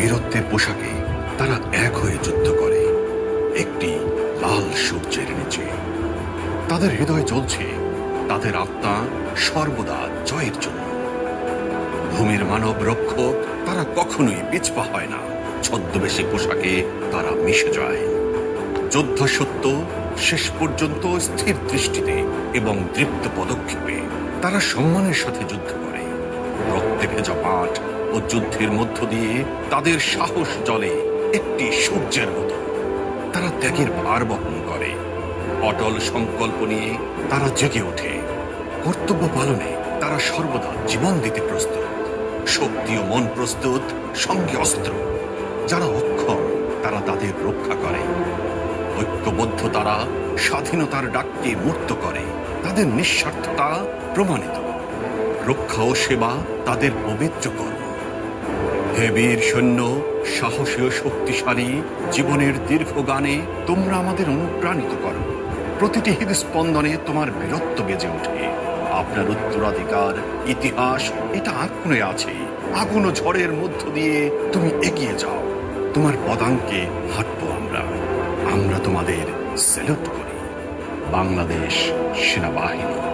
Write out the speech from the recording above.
বীরত্বের পোশাকে তারা এক হয়ে যুদ্ধ করে একটি লাল সূর্যের নিচে। তাদের হৃদয় জ্বলছে, তাদের আত্মা সর্বদা জয়ের জন্য। ভূমির মানব রক্ষক তারা কখনোই পিছপা হয় না। ছদ্মবেশী পোশাকে তারা মিশে যায়। যোদ্ধা সত্য শেষ পর্যন্ত স্থির দৃষ্টিতে এবং দৃপ্ত পদক্ষেপে তারা সম্মানের সাথে যুদ্ধ করে। রক্তে ভেজা পাট ও যুদ্ধের মধ্য দিয়ে তাদের সাহস জ্বলে একটি সূর্যের মতো। তারা ত্যাগের ভার বহন করে। অটল সংকল্প নিয়ে তারা জেগে ওঠে। কর্তব্য পালনে তারা সর্বদা জীবন দিতে প্রস্তুত। শক্তি ও মন প্রস্তুত, সঙ্গে অস্ত্র। যারা অক্ষম তারা তাদের রক্ষা করে। ঐক্যবদ্ধ তারা স্বাধীনতার ডাককে মূর্ত করে। তাদের নিঃস্বার্থতা প্রমাণিত। রক্ষা ও সেবা তাদের পবিত্র কর্ম। হে বীর সৈন্য, সাহসী ও শক্তিশালী জীবনের দীর্ঘ গানে তোমরা আমাদের অনুপ্রাণিত করো। প্রতিটি হৃদস্পন্দনে তোমার বীরত্ব বেজে ওঠে। আপনার উত্তরাধিকার ইতিহাস এটা আঁকড়ে আছে। আগুন ও ঝড়ের মধ্য দিয়ে তুমি এগিয়ে যাও। তোমার পদাঙ্কে হাঁটবো আমরা। আমরা তোমাদের স্যালুট করি। বাংলাদেশ সেনাবাহিনী।